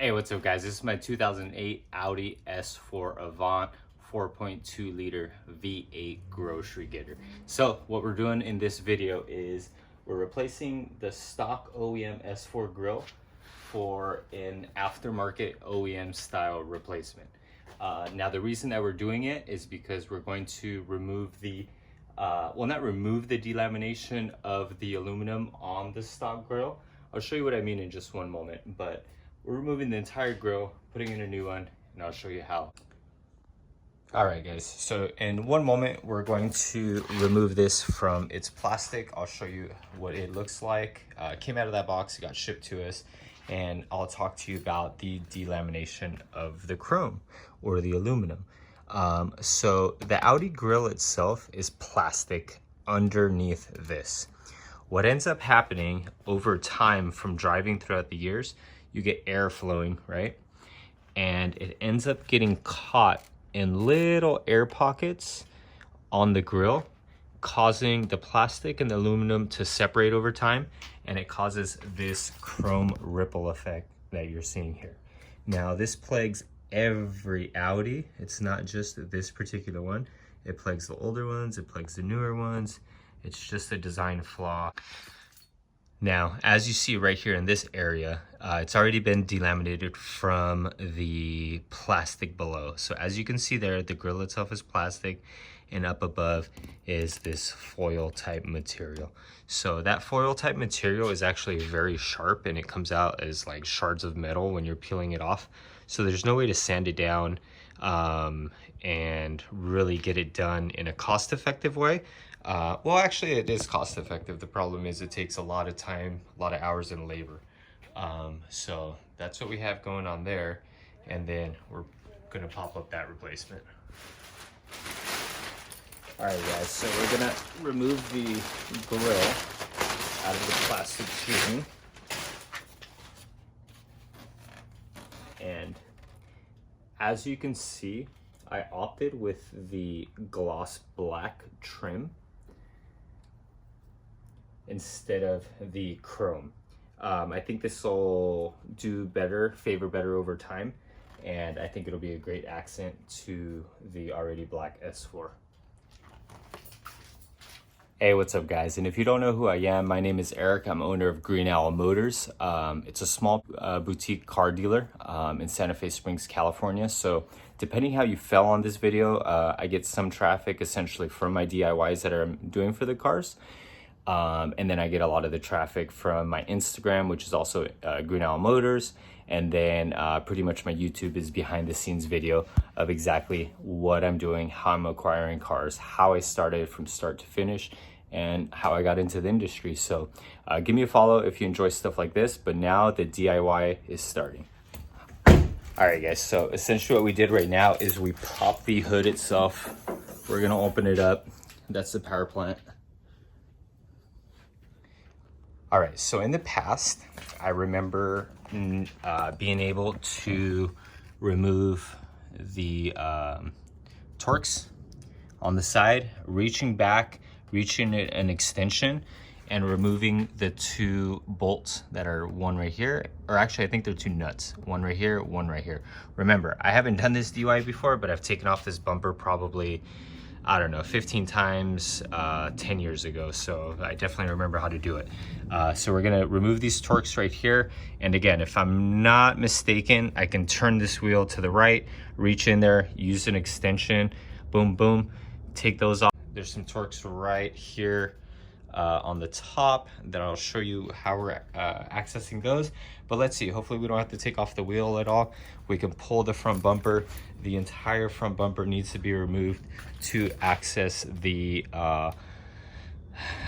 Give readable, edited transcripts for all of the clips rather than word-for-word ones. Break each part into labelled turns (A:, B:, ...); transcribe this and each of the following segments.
A: Hey, what's up guys? This is my 2008 Audi S4 Avant 4.2 liter V8 grocery getter. So what we're doing in this video is we're replacing the stock OEM S4 grill for an aftermarket OEM style replacement. Now the reason that we're doing it is because we're going to remove the well, not remove the delamination of the aluminum on the stock grill. I'll show you what I mean in just one moment, but we're removing the entire grill, putting in a new one, and I'll show you how. All right, guys, so in one moment, we're going to remove this from its plastic. I'll show you what it looks like. It came out of that box, it got shipped to us, and I'll talk to you about the delamination of the chrome or the aluminum. So the Audi grill itself is plastic underneath this. What ends up happening over time from driving throughout the years, you get air flowing, right? And it ends up getting caught in little air pockets on the grill, causing the plastic and the aluminum to separate over time, and it causes this chrome ripple effect that you're seeing here. Now, this plagues every Audi. It's not just this particular one. It plagues the older ones, it plagues the newer ones. It's just a design flaw. Now, as you see right here in this area, it's already been delaminated from the plastic below. So as you can see there, the grill itself is plastic, and up above is this foil type material. So that foil type material is actually very sharp, and it comes out as like shards of metal when you're peeling it off. So there's no way to sand it down and really get it done in a cost-effective way. Well, actually it is cost effective. The problem is it takes a lot of time, a lot of hours and labor. So that's what we have going on there. And then we're gonna pop up that replacement. All right, guys, so we're gonna remove the grill out of the plastic tubing. And as you can see, I opted with the gloss black trim instead of the chrome. I think this will do better, favor better over time, and I think it'll be a great accent to the already black S4. Hey, what's up guys? And if you don't know who I am, my name is Eric. I'm owner of Grille Motors. It's a small boutique car dealer in Santa Fe Springs, California. So depending how you fell on this video, I get some traffic essentially from my DIYs that I'm doing for the cars. And then I get a lot of the traffic from my Instagram, which is also Grille Motors. And then pretty much my YouTube is behind the scenes video of exactly what I'm doing, how I'm acquiring cars, how I started from start to finish, and how I got into the industry. So give me a follow if you enjoy stuff like this, but now the DIY is starting. All right guys, so essentially what we did right now is we popped the hood itself. We're gonna open it up. That's the power plant. All right, so in the past, I remember being able to remove the Torx on the side, reaching back, reaching an extension, and removing the two bolts that are one right here, or actually I think they're two nuts, one right here, one right here. Remember, I haven't done this DIY before, but I've taken off this bumper probably, I don't know, 15 times 10 years ago. So I definitely remember how to do it. So we're gonna remove these Torx right here. And again, if I'm not mistaken, I can turn this wheel to the right, reach in there, use an extension, boom, boom, take those off. There's some Torx right here on the top that I'll show you how we're accessing those. But let's see, hopefully we don't have to take off the wheel at all. We can pull the front bumper. The entire front bumper needs to be removed to access the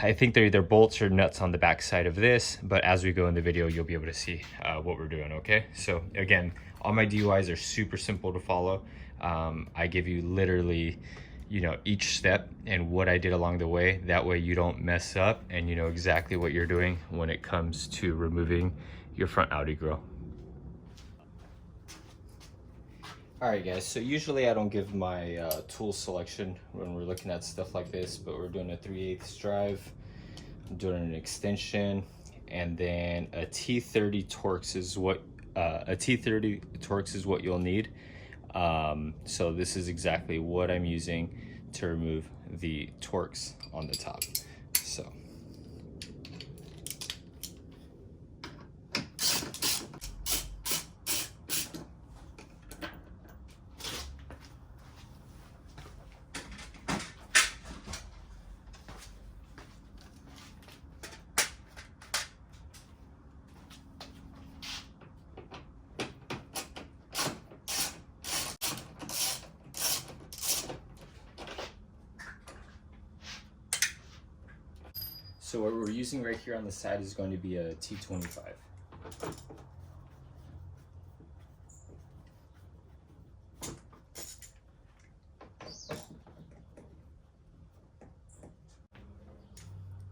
A: I think they're either bolts or nuts on the back side of this, but as we go in the video you'll be able to see what we're doing. Okay, so again, all my DIYs are super simple to follow. I give you literally, you know, each step and what I did along the way. That way you don't mess up and you know exactly what you're doing when it comes to removing your front Audi grill. All right guys, so usually I don't give my tool selection when we're looking at stuff like this, but we're doing a 3/8 drive, I'm doing an extension, and then a T30 Torx is what a T30 Torx is what you'll need. So this is exactly what I'm using to remove the Torx on the top. So So what we're using right here on the side is going to be a T25.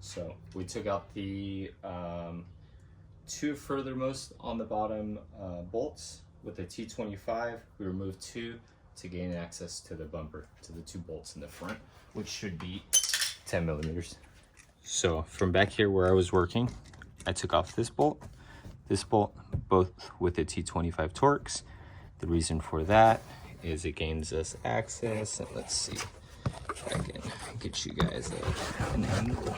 A: So we took out the two furthermost on the bottom bolts with the T25. We removed two to gain access to the bumper, to the two bolts in the front, which should be 10 millimeters. So from back here where I was working, I took off this bolt, both with the T25 Torx. The reason for that is it gains us access, and let's see if I can get you guys an angle.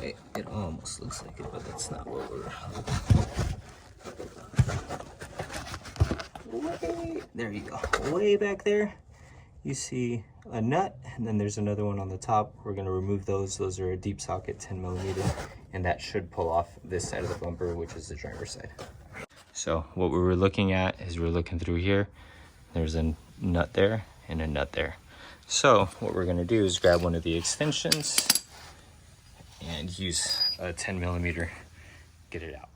A: It almost looks like it, but that's not what we're looking. There you go. Way back there, you see a nut, and then there's another one on the top. We're going to remove those. Those are a deep socket 10 millimeter, and that should pull off this side of the bumper, which is the driver's side. So what we were looking at is we're looking through here. There's a nut there and a nut there. So what we're going to do is grab one of the extensions and use a 10 millimeter, get it out.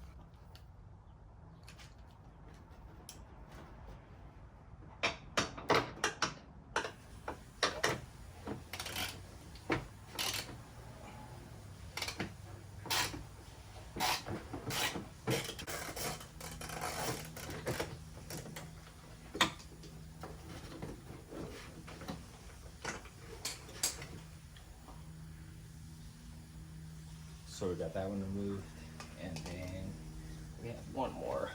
A: So we got that one removed, and then we have one more.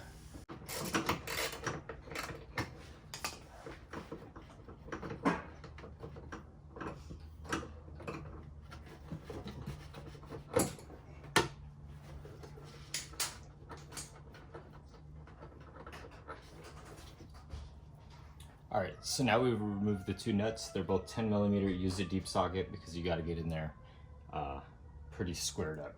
A: All right, so now we've removed the two nuts. They're both 10 millimeter. Use a deep socket because you got to get in there pretty squared up.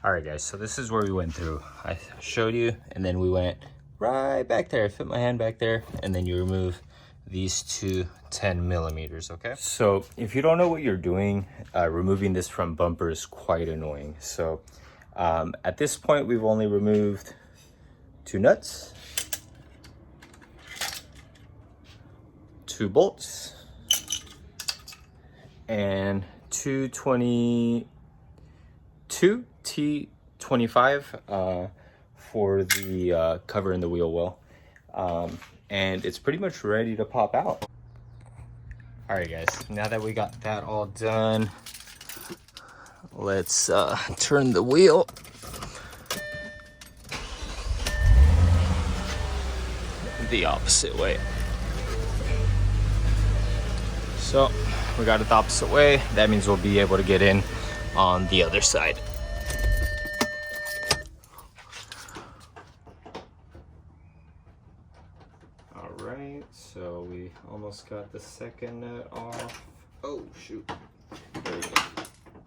A: All right, guys, so this is where we went through. I showed you, and then we went right back there. I fit my hand back there, and then you remove these two 10 millimeters, okay? So if you don't know what you're doing, removing this from bumper is quite annoying. So at this point, we've only removed two nuts, two bolts, and 222 T25 for the cover and the wheel well. And it's pretty much ready to pop out. All right, guys, now that we got that all done, let's turn the wheel. The opposite way. So we got it the opposite way. That means we'll be able to get in on the other side. All right, so we almost got the second nut off. Oh, shoot. There we go.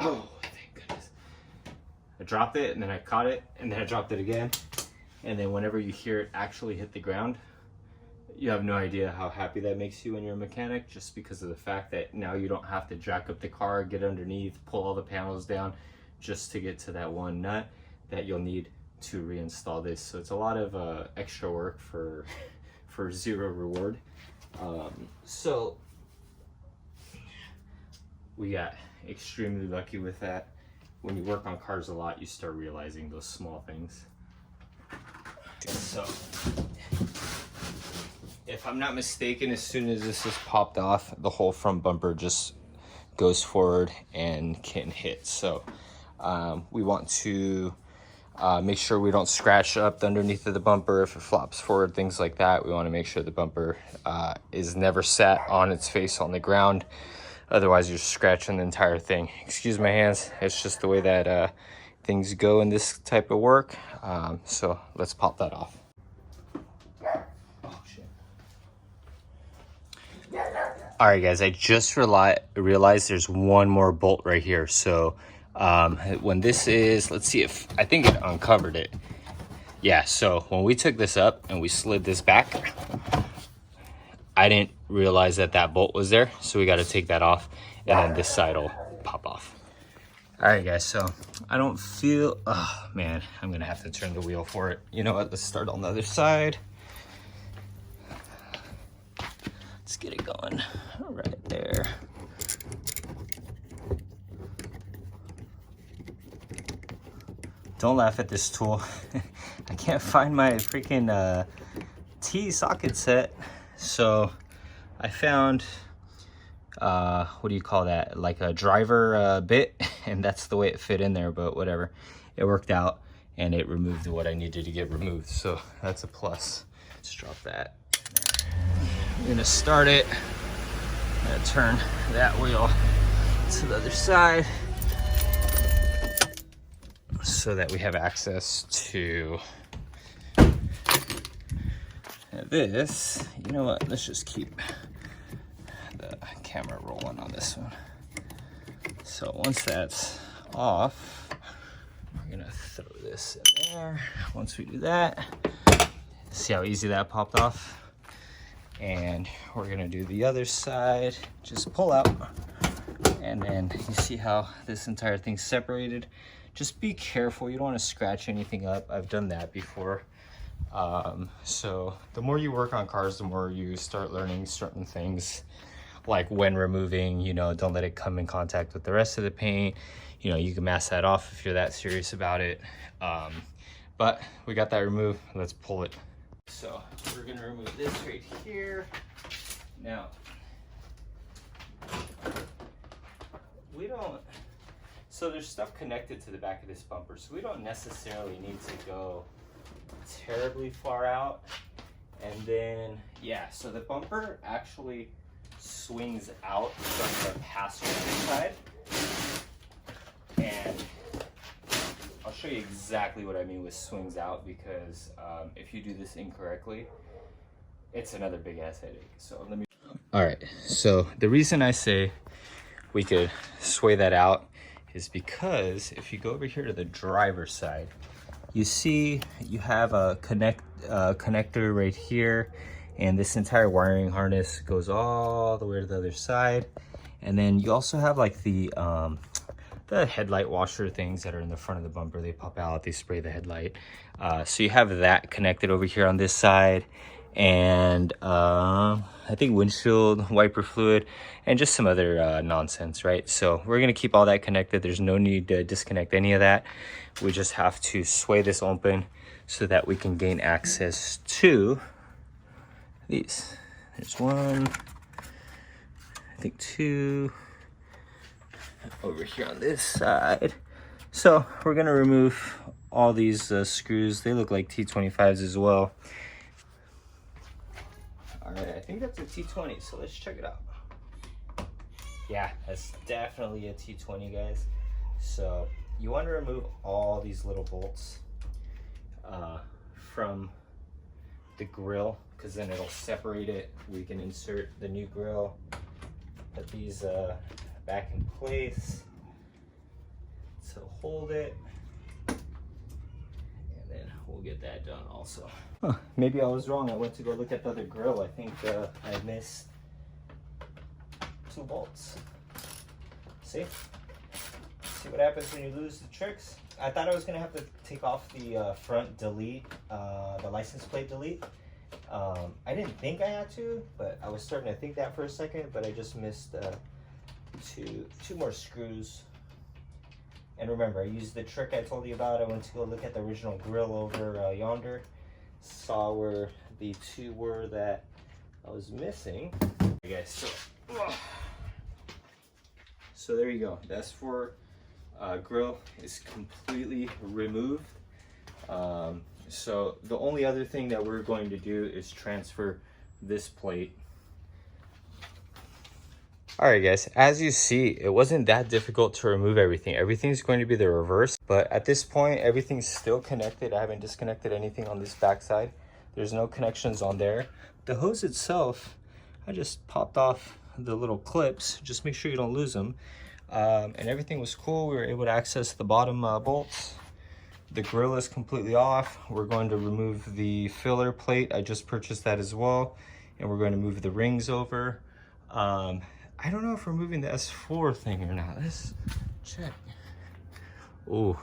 A: Oh, thank goodness. I dropped it, and then I caught it, and then I dropped it again. And then whenever you hear it actually hit the ground, you have no idea how happy that makes you when you're a mechanic, just because of the fact that now you don't have to jack up the car, get underneath, pull all the panels down just to get to that one nut that you'll need to reinstall this. So it's a lot of extra work for zero reward. So we got extremely lucky with that. When you work on cars a lot, you start realizing those small things. So if I'm not mistaken, as soon as this is popped off, the whole front bumper just goes forward and can hit. So we want to Make sure we don't scratch up the underneath of the bumper if it flops forward, things like that. We want to make sure the bumper is never sat on its face on the ground. Otherwise, you're scratching the entire thing. Excuse my hands. It's just the way that things go in this type of work. So let's pop that off. Oh, shit. All right, guys, I just realized there's one more bolt right here. So when this is, let's see if, I think it uncovered it. Yeah, so when we took this up and we slid this back, I didn't realize that that bolt was there. So we got to take that off, and then this side will pop off. All right, guys, so I don't feel, oh man, I'm gonna have to turn the wheel for it. You know what, let's start on the other side. Let's get it going right there. Don't laugh at this tool. I can't find my freaking T socket set. So I found, what do you call that? Like a driver bit, and that's the way it fit in there, but whatever. It worked out and it removed what I needed to get removed. So that's a plus. Let's drop that. I'm gonna start it. I'm gonna turn that wheel to the other side so that we have access to this. You know what, let's just keep the camera rolling on this one. So once that's off, we're gonna throw this in there. Once we do that, see how easy that popped off? And we're gonna do the other side. Just pull out, and then you see how this entire thing's separated. Just be careful, you don't want to scratch anything up. I've done that before. So the more you work on cars, the more you start learning certain things, like when removing, you know, don't let it come in contact with the rest of the paint. You know, you can mask that off if you're that serious about it. But we got that removed. Let's pull it. So we're gonna remove this right here. Now, we don't, so there's stuff connected to the back of this bumper, so we don't necessarily need to go terribly far out. And then, yeah, so the bumper actually swings out from the passenger side. And I'll show you exactly what I mean with swings out, because if you do this incorrectly, it's another big ass headache. So let me. All right, so the reason I say we could sway that out is because if you go over here to the driver's side, you see you have a connector right here, and this entire wiring harness goes all the way to the other side. And then you also have like the headlight washer things that are in the front of the bumper. They pop out, they spray the headlight. So you have that connected over here on this side, and I think windshield wiper fluid and just some other nonsense, right? So we're gonna keep all that connected. There's no need to disconnect any of that. We just have to sway this open so that we can gain access to these. There's one, I think two, over here on this side. So we're gonna remove all these screws. They look like T25s as well. All right, I think that's a T20, so let's check it out. Yeah, that's definitely a T20, guys. So you want to remove all these little bolts from the grill, because then it'll separate it. We can insert the new grill, put these back in place to hold it, and then we'll get that done also. Huh, maybe I was wrong. I went to go look at the other grill. I think I missed 2 bolts. See what happens when you lose the tricks? I thought I was gonna have to take off the front delete, the license plate delete. I didn't think I had to, but I was starting to think that for a second, but I just missed two more screws. And remember, I used the trick I told you about. I went to go look at the original grill over yonder, saw where the 2 were that I was missing. Okay, guys, so there you go. That's for grill is completely removed. So the only other thing that we're going to do is transfer this plate. All right, guys, as you see, it wasn't that difficult to remove everything. Everything's going to be the reverse, but at this point, everything's still connected. I haven't disconnected anything on this backside. There's no connections on there. The hose itself, I just popped off the little clips. Just make sure you don't lose them. And everything was cool. We were able to access the bottom bolts. The grill is completely off. We're going to remove the filler plate. I just purchased that as well. And we're going to move the rings over. I don't know if we're moving the S4 thing or not. Let's check. Oh,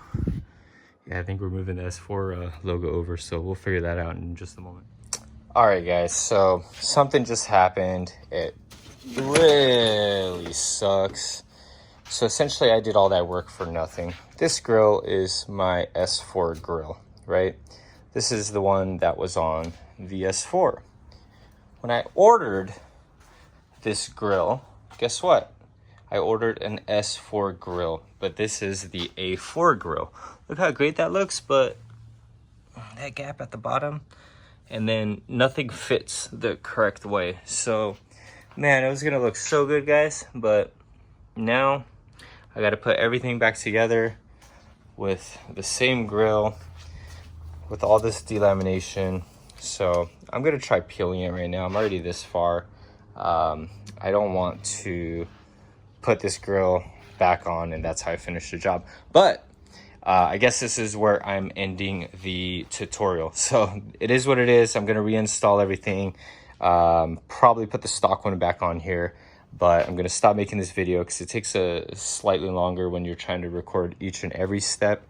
A: yeah, I think we're moving the S4 logo over, so we'll figure that out in just a moment. All right, guys, so something just happened. It really sucks. So essentially, I did all that work for nothing. This grill is my S4 grill, right? This is the one that was on the S4. When I ordered this grill, guess what? I ordered an S4 grill, but this is the A4 grill. Look how great that looks, but that gap at the bottom, and then nothing fits the correct way. So, man, it was gonna look so good, guys, but now I gotta put everything back together with the same grill, with all this delamination. So I'm gonna try peeling it right now. I'm already this far. I don't want to put this grill back on and that's how I finish the job. But I guess this is where I'm ending the tutorial. So it is what it is. I'm gonna reinstall everything. Probably put the stock one back on here, but I'm gonna stop making this video because it takes a slightly longer when you're trying to record each and every step.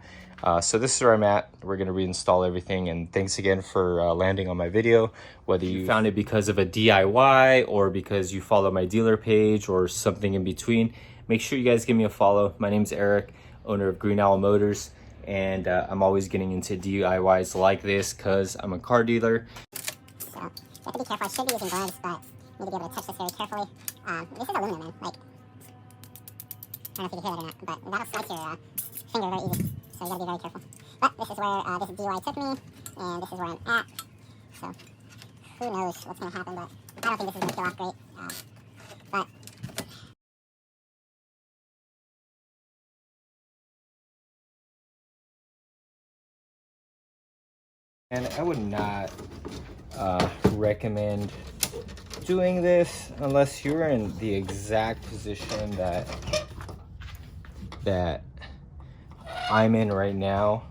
A: So this is where I'm at. We're gonna reinstall everything, and thanks again for landing on my video. Whether you found it because of a DIY or because you follow my dealer page or something in between, make sure you guys give me a follow. My name's Eric, owner of Green Owl Motors, and I'm always getting into DIYs like this because I'm a car dealer.
B: So you have to be careful. I should be using gloves, but you need to be able to touch this very carefully. This is aluminum, man. Like, I don't know if you can hear that or not, but that'll slice your finger very easy. So you gotta be very careful. But this is where this DIY took me, and this is where I'm at. So who knows what's gonna happen, but I don't think this is gonna peel off great. But
A: and I would not recommend doing this unless you're in the exact position that I'm in right now,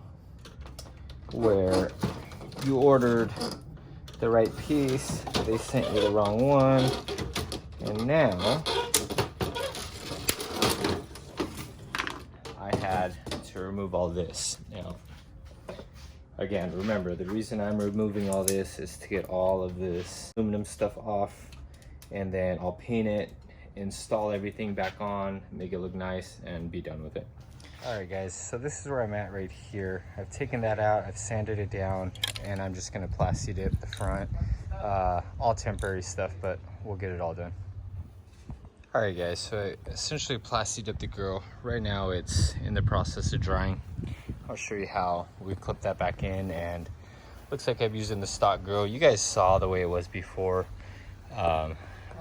A: where you ordered the right piece, they sent you the wrong one, and now I had to remove all this. Now, again, remember, the reason I'm removing all this is to get all of this aluminum stuff off, and then I'll paint it, install everything back on, make it look nice, and be done with it. All right, guys, so this is where I'm at right here. I've taken that out, I've sanded it down, and I'm just gonna plasti dip the front. All temporary stuff, but we'll get it all done. All right, guys, so I essentially plasti dipped the grill. Right now it's in the process of drying. I'll show you how we clip that back in, and looks like I'm using the stock grill. You guys saw the way it was before. I'll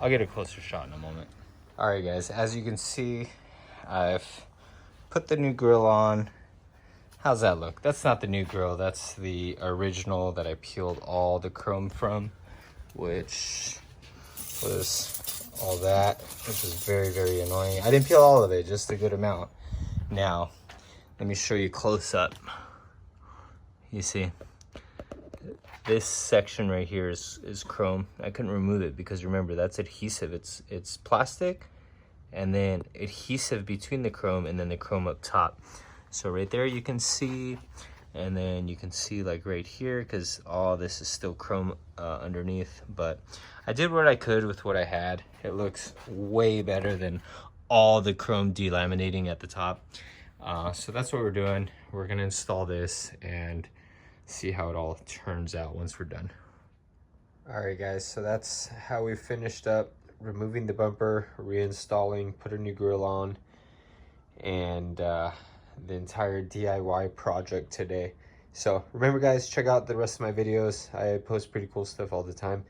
A: get a closer shot in a moment. All right, guys, as you can see, I've put the new grill on. How's that look? That's not the new grill, that's the original that I peeled all the chrome from, which was all that, which is very, very annoying. I didn't peel all of it, just a good amount. Now, let me show you close up. You see, this section right here is chrome. I couldn't remove it because remember, that's adhesive. It's plastic and then adhesive between the chrome and then the chrome up top. So right there you can see, and then you can see like right here, because all this is still chrome underneath. But I did what I could with what I had. It looks way better than all the chrome delaminating at the top. So that's what we're doing. We're gonna install this and see how it all turns out once we're done. All right, guys, so that's how we finished up removing the bumper, reinstalling, put a new grill on, and the entire DIY project today.
C: So remember guys, check out the rest of my videos. I post pretty cool stuff all the time.